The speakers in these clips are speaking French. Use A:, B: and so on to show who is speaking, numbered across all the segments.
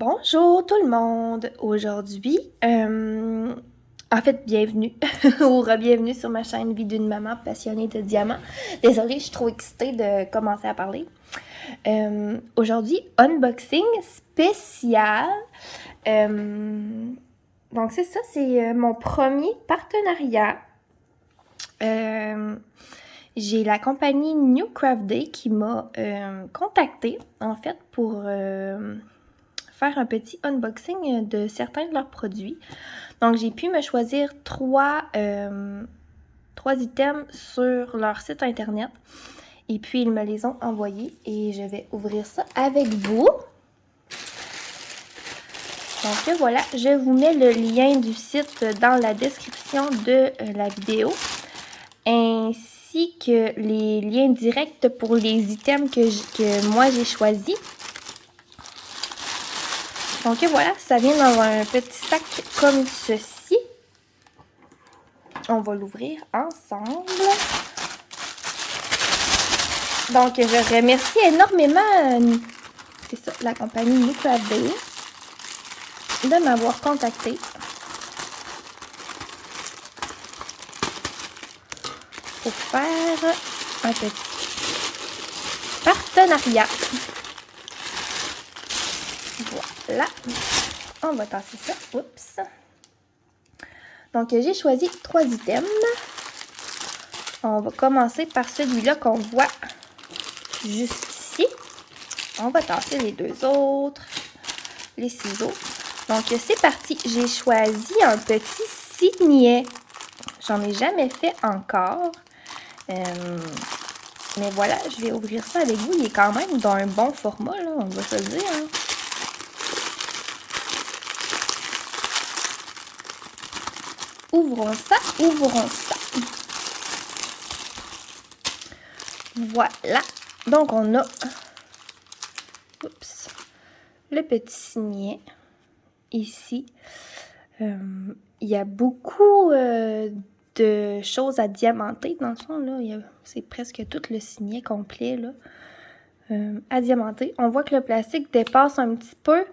A: Bonjour tout le monde! Aujourd'hui, bienvenue ou re-bienvenue sur ma chaîne Vie d'une maman passionnée de diamants. Désolée, je suis trop excitée de commencer à parler. Aujourd'hui, unboxing spécial. Donc c'est ça, c'est mon premier partenariat. J'ai la compagnie New Craft Day qui m'a contactée en fait pour faire un petit unboxing de certains de leurs produits. Donc, j'ai pu me choisir trois items sur leur site internet. Et puis, ils me les ont envoyés et je vais ouvrir ça avec vous. Donc, voilà, je vous mets le lien du site dans la description de la vidéo. Ainsi que les liens directs pour les items que moi j'ai choisis. Donc voilà, ça vient dans un petit sac comme ceci. On va l'ouvrir ensemble. Donc je remercie énormément, c'est ça, la compagnie New Craft Day de m'avoir contacté pour faire un petit partenariat. Voilà, on va tasser ça. Oups. Donc, j'ai choisi 3 items. On va commencer par celui-là qu'on voit juste ici. On va tasser les deux autres, les ciseaux. Donc, c'est parti. J'ai choisi un petit signet. J'en ai jamais fait encore. Mais voilà, je vais ouvrir ça avec vous. Il est quand même dans un bon format, là, on va se le dire. Hein. Ouvrons ça, ouvrons ça. Voilà. Donc, on a le petit signet ici. Il y a beaucoup de choses à diamanter dans le fond. Là. C'est presque tout le signet complet là, à diamanter. On voit que le plastique dépasse un petit peu,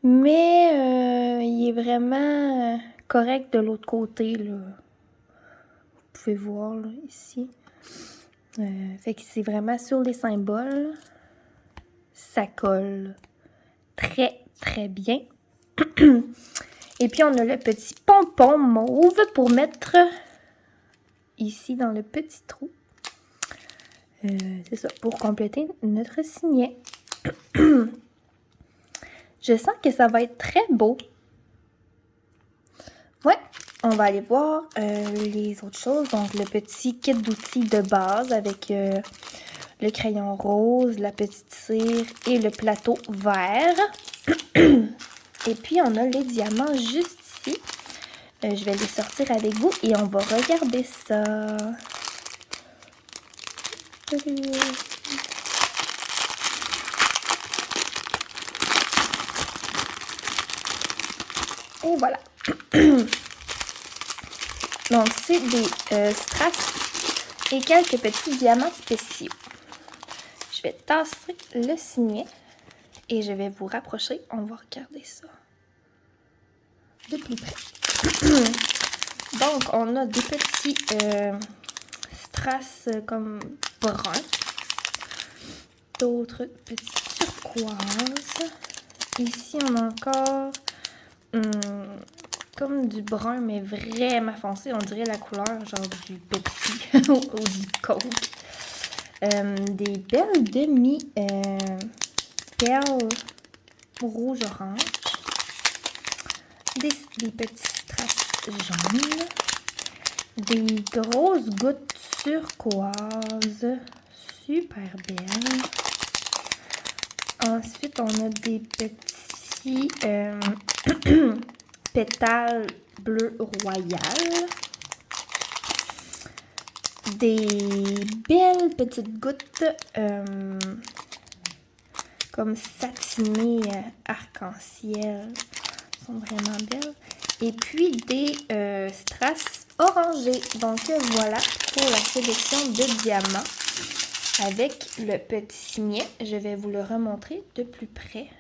A: mais il est vraiment correct de l'autre côté. Là. Vous pouvez voir là, ici. Fait que c'est vraiment sur les symboles. Ça colle très, très bien. Et puis, on a le petit pompon mauve pour mettre ici dans le petit trou. C'est ça, pour compléter notre signet. Je sens que ça va être très beau. Ouais, on va aller voir les autres choses. Donc, le petit kit d'outils de base avec le crayon rose, la petite cire et le plateau vert. Et puis, on a les diamants juste ici. Je vais les sortir avec vous et on va regarder ça. Et voilà. Donc, c'est des strass et quelques petits diamants spéciaux. Je vais tasser le signet et je vais vous rapprocher. On va regarder ça de plus près. Donc, on a des petits strass comme bruns. D'autres petits turquoises. Ici, on a encore comme du brun, mais vraiment foncé. On dirait la couleur genre du Pepsi ou du Coke. Des belles demi-perles rouge-orange. Des petits strass jaunes. Des grosses gouttes turquoises. Super belles. Ensuite, on a des petits pétales bleu royal. Des belles petites gouttes comme satinées arc-en-ciel. Elles sont vraiment belles. Et puis des strass orangés. Donc voilà pour la sélection de diamants. Avec le petit signet, je vais vous le remontrer de plus près.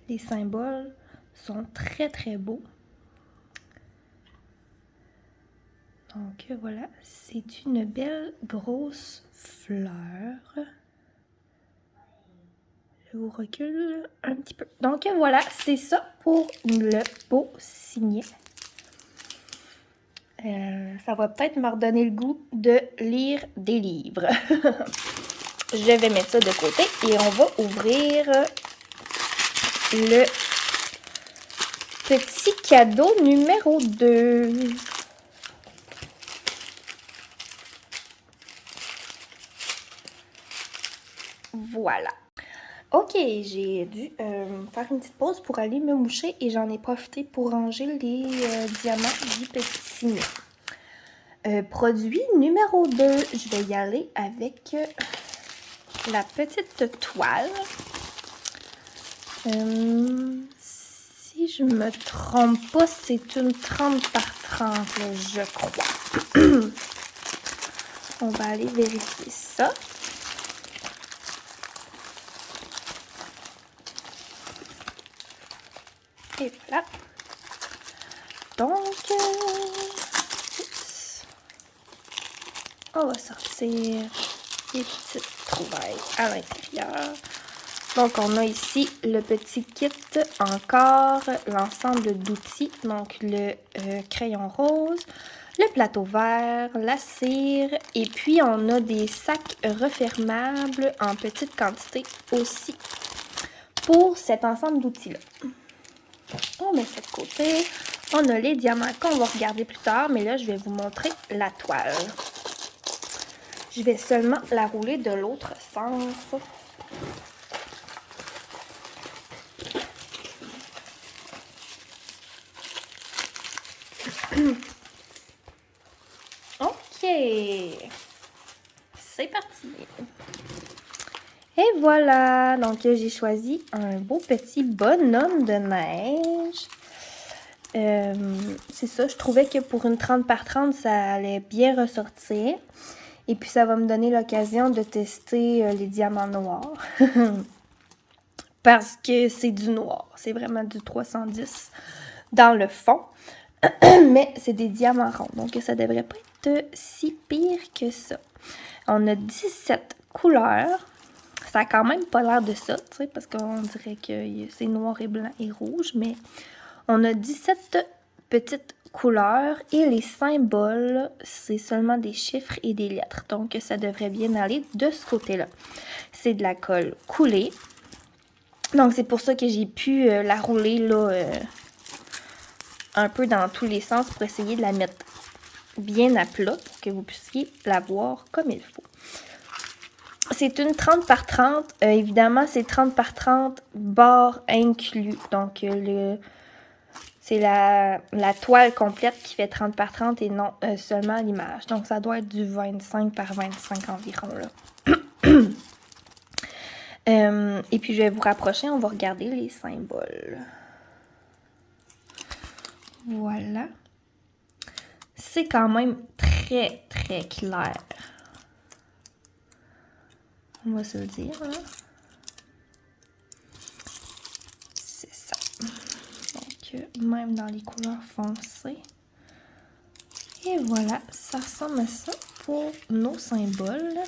A: Les symboles sont très très beaux. Donc voilà, c'est une belle grosse fleur. Je vous recule un petit peu. Donc voilà, c'est ça pour le beau signet. Ça va peut-être me redonner le goût de lire des livres. Je vais mettre ça de côté et on va ouvrir le petit cadeau numéro 2. Voilà. Ok, j'ai dû faire une petite pause pour aller me moucher et j'en ai profité pour ranger les diamants du petit signet. Produit numéro 2, je vais y aller avec la petite toile. Si je me trompe pas, c'est une 30 par 30, là, je crois. On va aller vérifier ça. Et voilà. Donc, on va sortir les petites trouvailles à l'intérieur. Donc, on a ici le petit kit, encore l'ensemble d'outils. Donc, le crayon rose, le plateau vert, la cire. Et puis, on a des sacs refermables en petite quantité aussi pour cet ensemble d'outils-là. On met ça de côté. On a les diamants qu'on va regarder plus tard, mais là, je vais vous montrer la toile. Je vais seulement la rouler de l'autre sens. Ok, c'est parti. Et voilà, donc j'ai choisi un beau petit bonhomme de neige. C'est ça, je trouvais que pour une 30 par 30, ça allait bien ressortir. Et puis ça va me donner l'occasion de tester les diamants noirs. Parce que c'est du noir, c'est vraiment du 310 dans le fond. Mais c'est des diamants ronds, donc ça devrait pas être si pire que ça. On a 17 couleurs. Ça a quand même pas l'air de ça, tu sais, parce qu'on dirait que c'est noir et blanc et rouge, mais on a 17 petites couleurs et les symboles, c'est seulement des chiffres et des lettres. Donc, ça devrait bien aller de ce côté-là. C'est de la colle coulée. Donc, c'est pour ça que j'ai pu la rouler là, un peu dans tous les sens pour essayer de la mettre bien à plat pour que vous puissiez la voir comme il faut. C'est une 30 par 30. Évidemment, c'est 30 par 30 barres inclus. Donc, c'est la toile complète qui fait 30 par 30 et non seulement l'image. Donc, ça doit être du 25 par 25 environ, là. Et puis, je vais vous rapprocher. On va regarder les symboles. Voilà. C'est quand même très, très clair. On va se le dire, hein? C'est ça. Donc, même dans les couleurs foncées. Et voilà, ça ressemble à ça pour nos symboles.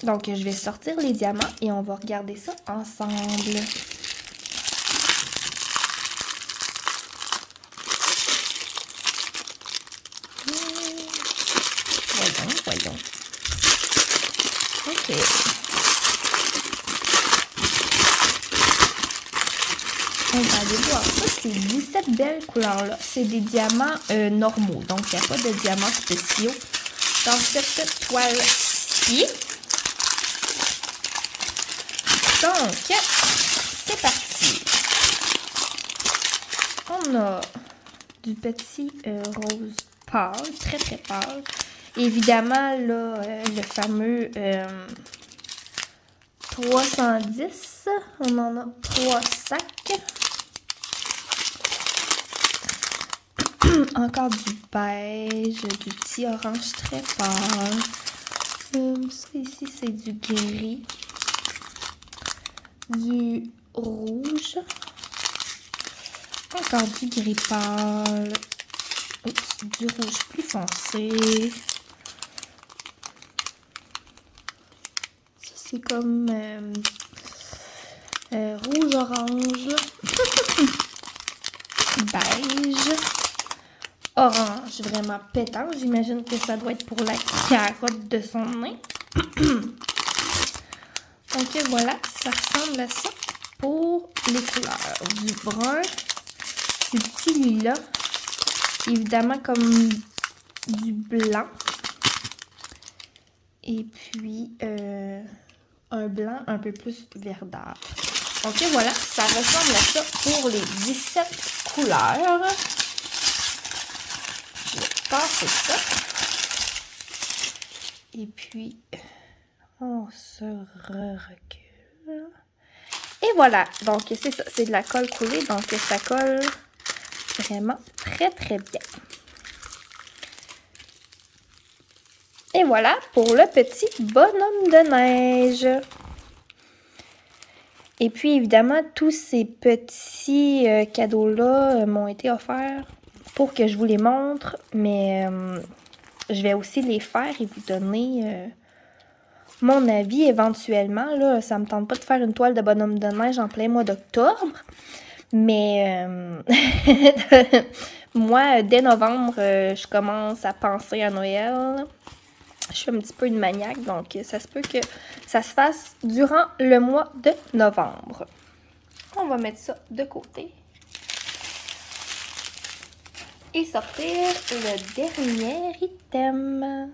A: Donc, je vais sortir les diamants et on va regarder ça ensemble. Voyons. Ok. On va aller voir ça. C'est 17 belles couleurs-là. C'est des diamants normaux. Donc, il n'y a pas de diamants spéciaux dans cette toile-ci. Donc, c'est parti. On a du petit rose pâle, très très pâle. Évidemment, là, le fameux 310, on en a 3 sacs. Encore du beige, du petit orange très pâle. Ça ici, c'est du gris. du rouge, encore du gris pâle, oups, du rouge plus foncé. Ça, c'est comme rouge-orange, beige, orange vraiment pétant. J'imagine que ça doit être pour la carotte de son nez. Donc voilà, ça ressemble à ça pour les couleurs. Du brun, du petit lilas, évidemment comme du blanc. Et puis un blanc un peu plus verdâtre. Donc voilà, ça ressemble à ça pour les 17 couleurs. Je vais passer ça. Et puis, on se recule. Et voilà, donc c'est ça, c'est de la colle coulée, donc ça colle vraiment très très bien. Et voilà pour le petit bonhomme de neige. Et puis évidemment, tous ces petits cadeaux-là m'ont été offerts pour que je vous les montre, mais je vais aussi les faire et vous donner mon avis éventuellement. Là, ça me tente pas de faire une toile de bonhomme de neige en plein mois d'octobre, mais moi, dès novembre, je commence à penser à Noël. Je suis un petit peu une maniaque, donc ça se peut que ça se fasse durant le mois de novembre. On va mettre ça de côté. Et sortir le dernier item.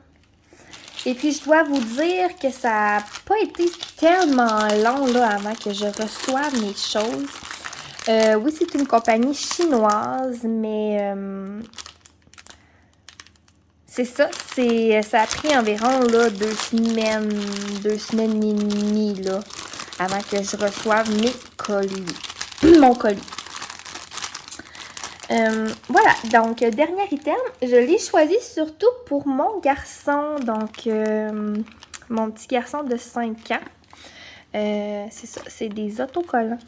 A: Et puis, je dois vous dire que ça n'a pas été tellement long là, avant que je reçoive mes choses. Oui, c'est une compagnie chinoise, mais c'est ça. Ça a pris environ là, 2 semaines et demie là, avant que je reçoive mes colis. Mon colis. Voilà, donc dernier item, je l'ai choisi surtout pour mon garçon, donc mon petit garçon de 5 ans. C'est ça, c'est des autocollants.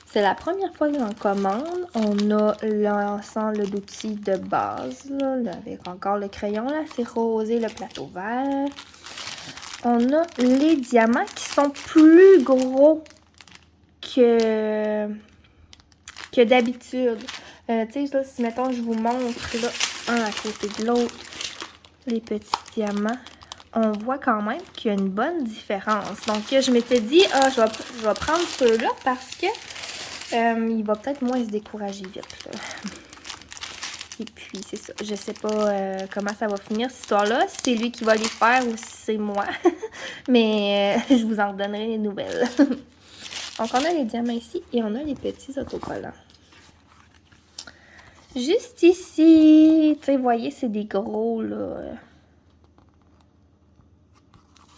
A: C'est la première fois que j'en commande. On a l'ensemble d'outils de base, là, avec encore le crayon, là, c'est rosé, le plateau vert. On a les diamants qui sont plus gros que d'habitude. Tu sais, si mettons, je vous montre là, un à côté de l'autre, les petits diamants, on voit quand même qu'il y a une bonne différence. Donc, je m'étais dit, je vais prendre ceux-là parce que il va peut-être moins se décourager vite. Là. Et puis, c'est ça. Je sais pas comment ça va finir, cette histoire-là. Si c'est lui qui va les faire ou si c'est moi. Mais je vous en donnerai les nouvelles. Donc, on a les diamants ici et on a les petits autocollants. Juste ici, tu sais, vous voyez, c'est des gros, là.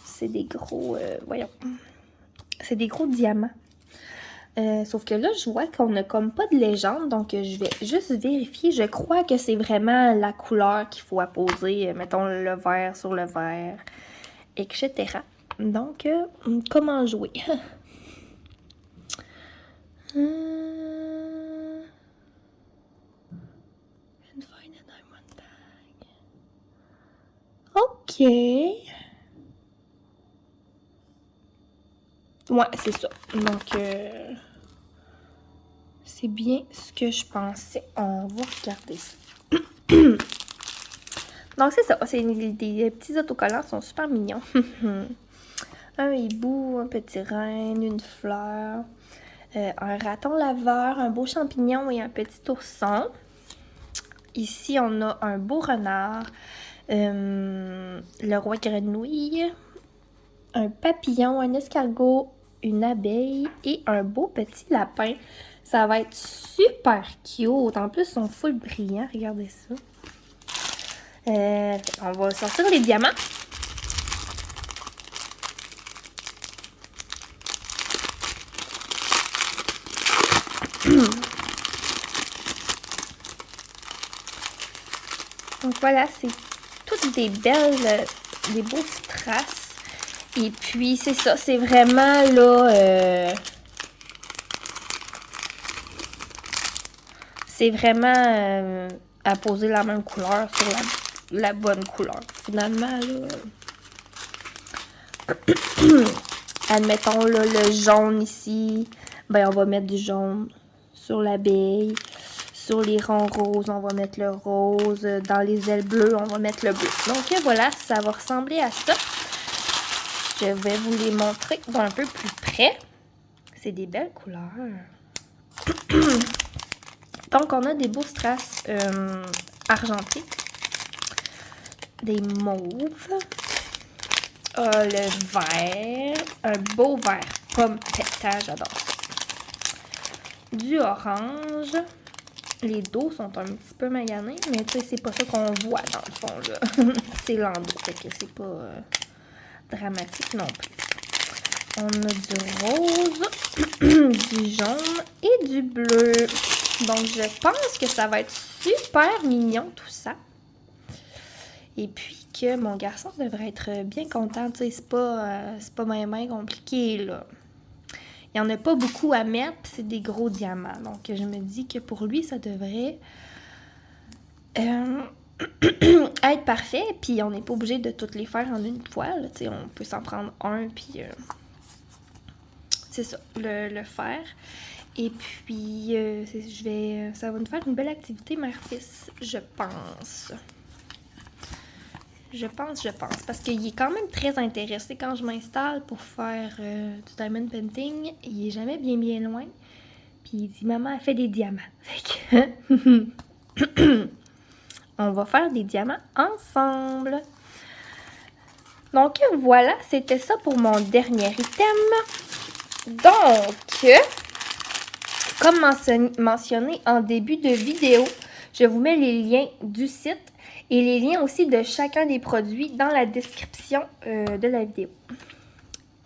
A: C'est des gros, voyons. C'est des gros diamants. Sauf que là, je vois qu'on n'a comme pas de légende, donc je vais juste vérifier. Je crois que c'est vraiment la couleur qu'il faut apposer, mettons le vert sur le vert, etc. Donc, comment jouer? OK. Ouais, c'est ça. Donc, c'est bien ce que je pensais. On va regarder ça. Donc, c'est ça. C'est des petits autocollants. Ils sont super mignons. Un hibou, un petit renne, une fleur, un raton laveur, un beau champignon et un petit ourson. Ici, on a un beau renard, le roi grenouille, un papillon, un escargot, une abeille et un beau petit lapin. Ça va être super cute. En plus, ils sont full brillants. Regardez ça. On va sortir les diamants. Donc voilà, c'est toutes des belles, des beaux strass. Et puis, c'est ça, c'est vraiment là... c'est vraiment à poser la même couleur sur la bonne couleur. Finalement, là... admettons, là, le jaune ici, ben on va mettre du jaune sur l'abeille. Sur les ronds roses, on va mettre le rose. Dans les ailes bleues, on va mettre le bleu. Donc voilà, ça va ressembler à ça. Je vais vous les montrer d'un peu plus près. C'est des belles couleurs. Donc, on a des beaux strass argentés. Des mauves. Le vert. Un beau vert pomme pétant, j'adore ça. Du orange. Les dos sont un petit peu maganés, mais tu sais, c'est pas ça qu'on voit dans le fond, là. C'est l'endos, fait que c'est pas dramatique non plus. On a du rose, du jaune et du bleu. Donc, je pense que ça va être super mignon, tout ça. Et puis que mon garçon devrait être bien content. Tu sais, c'est pas même compliqué, là. Il n'y en a pas beaucoup à mettre, puis c'est des gros diamants. Donc, je me dis que pour lui, ça devrait être parfait. Puis, on n'est pas obligé de toutes les faire en une fois. Là. On peut s'en prendre un, puis c'est ça, le faire. Et puis, ça va nous faire une belle activité mère-fils, je pense. Je pense. Parce qu'il est quand même très intéressé quand je m'installe pour faire du diamond painting. Il est jamais bien loin. Puis il dit, maman, elle fait des diamants. Fait que on va faire des diamants ensemble. Donc voilà, c'était ça pour mon dernier item. Donc, comme mentionné en début de vidéo, je vous mets les liens du site et les liens aussi de chacun des produits dans la description de la vidéo.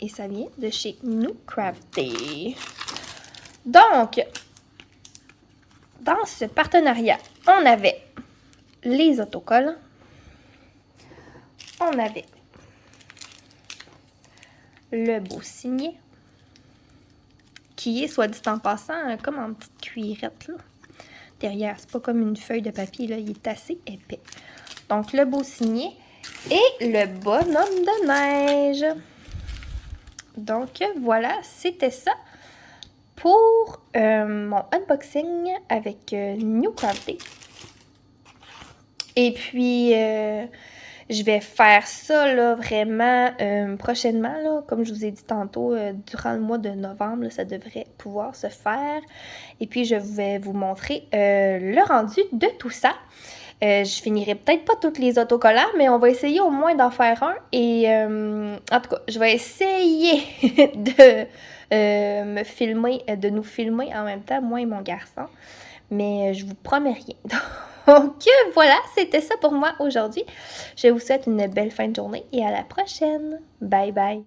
A: Et ça vient de chez Nous Crafté. Donc, dans ce partenariat, on avait les autocollants. On avait le beau signet, qui est, soit dit en passant, comme en petite cuillerette, là. Derrière, c'est pas comme une feuille de papier, là, il est assez épais. Donc, le beau signet et le bonhomme de neige. Donc, voilà, c'était ça pour mon unboxing avec New Crafté. Et puis, je vais faire ça, là, vraiment prochainement, là. Comme je vous ai dit tantôt, durant le mois de novembre, là, ça devrait pouvoir se faire. Et puis, je vais vous montrer le rendu de tout ça. Je finirai peut-être pas tous les autocollants, mais on va essayer au moins d'en faire un. Et en tout cas, je vais essayer de nous filmer en même temps, moi et mon garçon. Mais je vous promets rien. Donc voilà, c'était ça pour moi aujourd'hui. Je vous souhaite une belle fin de journée et à la prochaine. Bye bye.